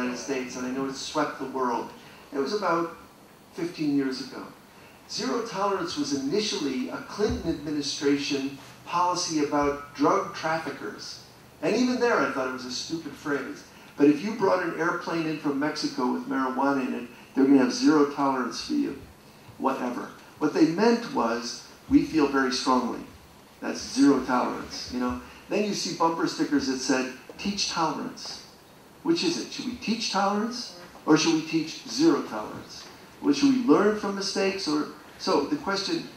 United States, and I know it swept the world. It was about 15 years ago. Zero tolerance was initially a Clinton administration policy about drug traffickers. And even there, I thought it was a stupid phrase. But if you brought an airplane in from Mexico with marijuana in it, they're going to have zero tolerance for you, whatever. What they meant was, we feel very strongly. That's zero tolerance, you know. Then you see bumper stickers that said, teach tolerance. Which is it? Should we teach tolerance, or should we teach zero tolerance? Well, should we learn from mistakes? Or so the question,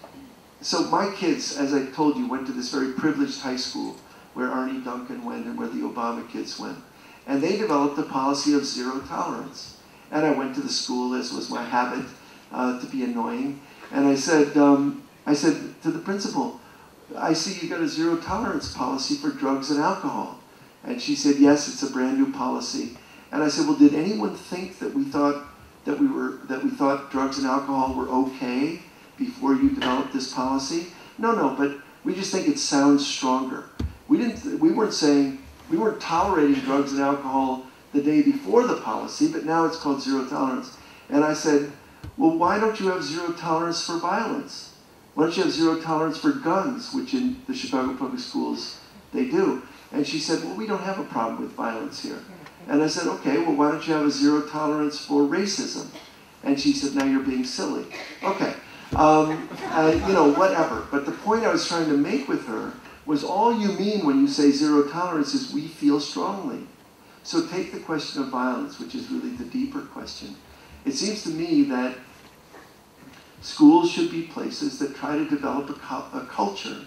so my kids, as I told you, went to this very privileged high school where Arnie Duncan went and where the Obama kids went. And they developed a policy of zero tolerance. And I went to the school, as was my habit, to be annoying. And I said to the principal, I see you got a zero tolerance policy for drugs and alcohol. And she said, yes, it's a brand new policy. And I said, well, did anyone think that we thought drugs and alcohol were okay before you developed this policy? No, but we just think it sounds stronger. We weren't tolerating drugs and alcohol the day before the policy, but now it's called zero tolerance. And I said, well, why don't you have zero tolerance for violence? Why don't you have zero tolerance for guns, which in the Chicago Public Schools they do? And she said, well, we don't have a problem with violence here. And I said, okay, well, why don't you have a zero tolerance for racism? And she said, now you're being silly. Okay, you know, whatever. But the point I was trying to make with her was all you mean when you say zero tolerance is we feel strongly. So take the question of violence, which is really the deeper question. It seems to me that schools should be places that try to develop a culture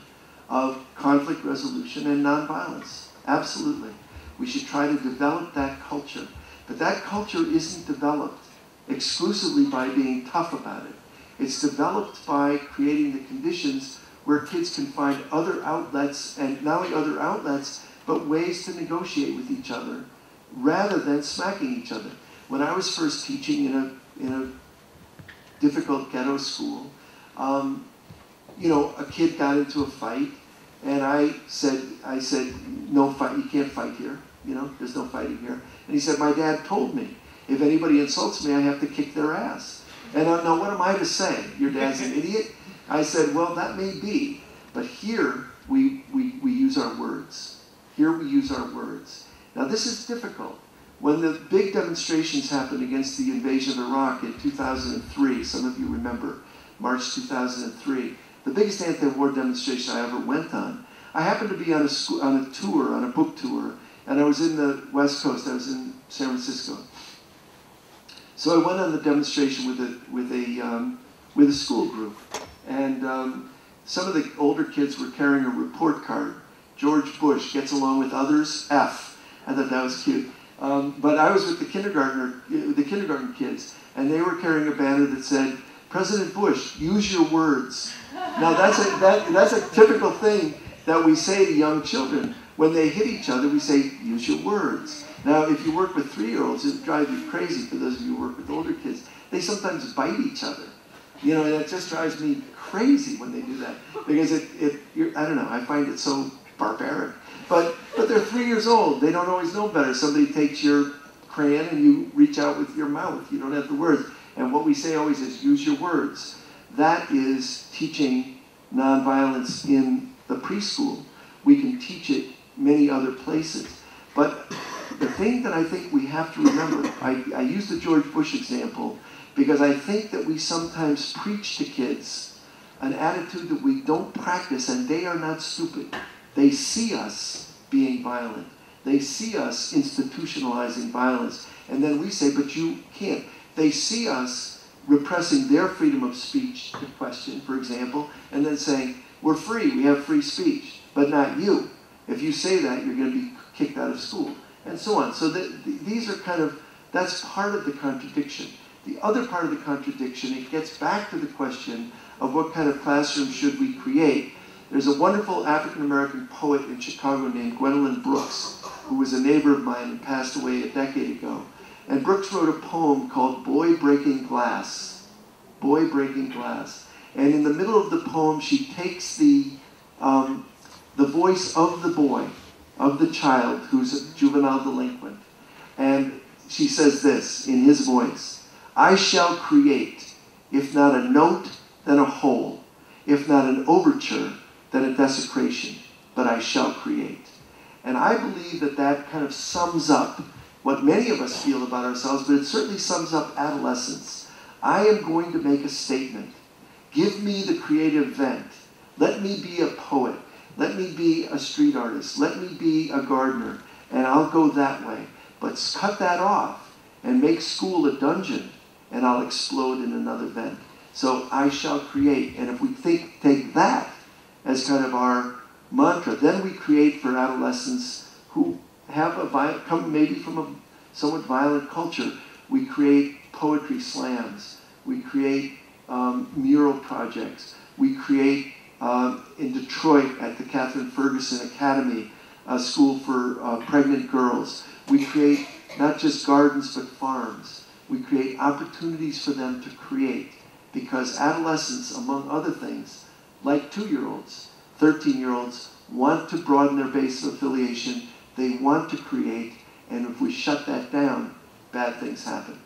of conflict resolution and nonviolence. Absolutely. We should try to develop that culture. But that culture isn't developed exclusively by being tough about it. It's developed by creating the conditions where kids can find other outlets, and not only other outlets, but ways to negotiate with each other rather than smacking each other. When I was first teaching in a difficult ghetto school, you know, a kid got into a fight, and I said, no fight, you can't fight here, you know, there's no fighting here. And he said, my dad told me, if anybody insults me, I have to kick their ass. And now what am I to say? Your dad's an idiot? I said, well, that may be, but here we use our words. Here we use our words. Now this is difficult. When the big demonstrations happened against the invasion of Iraq in 2003, some of you remember, March 2003, the biggest anti-war demonstration I ever went on, I happened to be on a book tour, and I was in the West Coast, I was in San Francisco. So I went on the demonstration with a school group, and some of the older kids were carrying a report card. George Bush gets along with others, F. I thought that was cute. But I was with the kindergarten kids, and they were carrying a banner that said, President Bush, use your words. Now that's a typical thing that we say to young children. When they hit each other, we say, use your words. Now, if you work with 3-year-olds, it drives you crazy. For those of you who work with older kids, they sometimes bite each other. You know, and it just drives me crazy when they do that. Because I don't know, I find it so barbaric. But they're 3 years old. They don't always know better. Somebody takes your crayon and you reach out with your mouth. You don't have the words. And what we say always is, use your words. That is teaching nonviolence in the preschool. We can teach it many other places. But the thing that I think we have to remember, I use the George Bush example because I think that we sometimes preach to kids an attitude that we don't practice, and they are not stupid. They see us being violent. They see us institutionalizing violence. And then we say, but you can't. They see us repressing their freedom of speech to question, for example, and then saying, we're free, we have free speech, but not you. If you say that, you're going to be kicked out of school, and so on. So these are kind of, that's part of the contradiction. The other part of the contradiction, it gets back to the question of what kind of classroom should we create. There's a wonderful African-American poet in Chicago named Gwendolyn Brooks, who was a neighbor of mine and passed away a decade ago. And Brooks wrote a poem called Boy Breaking Glass. Boy Breaking Glass. And in the middle of the poem, she takes the voice of the boy, of the child who's a juvenile delinquent, and she says this in his voice: I shall create, if not a note, then a whole, if not an overture, then a desecration, but I shall create. And I believe that that kind of sums up what many of us feel about ourselves, but it certainly sums up adolescence. I am going to make a statement. Give me the creative vent. Let me be a poet. Let me be a street artist. Let me be a gardener. And I'll go that way. But cut that off and make school a dungeon, and I'll explode in another vent. So I shall create. And if we take that as kind of our mantra, then we create for adolescents who have come maybe from a somewhat violent culture. We create poetry slams. We create mural projects. We create in Detroit at the Catherine Ferguson Academy, a school for pregnant girls. We create not just gardens but farms. We create opportunities for them to create, because adolescents, among other things, like 2-year-olds, 13-year-olds, want to broaden their base of affiliation. They want to create, and if we shut that down, bad things happen.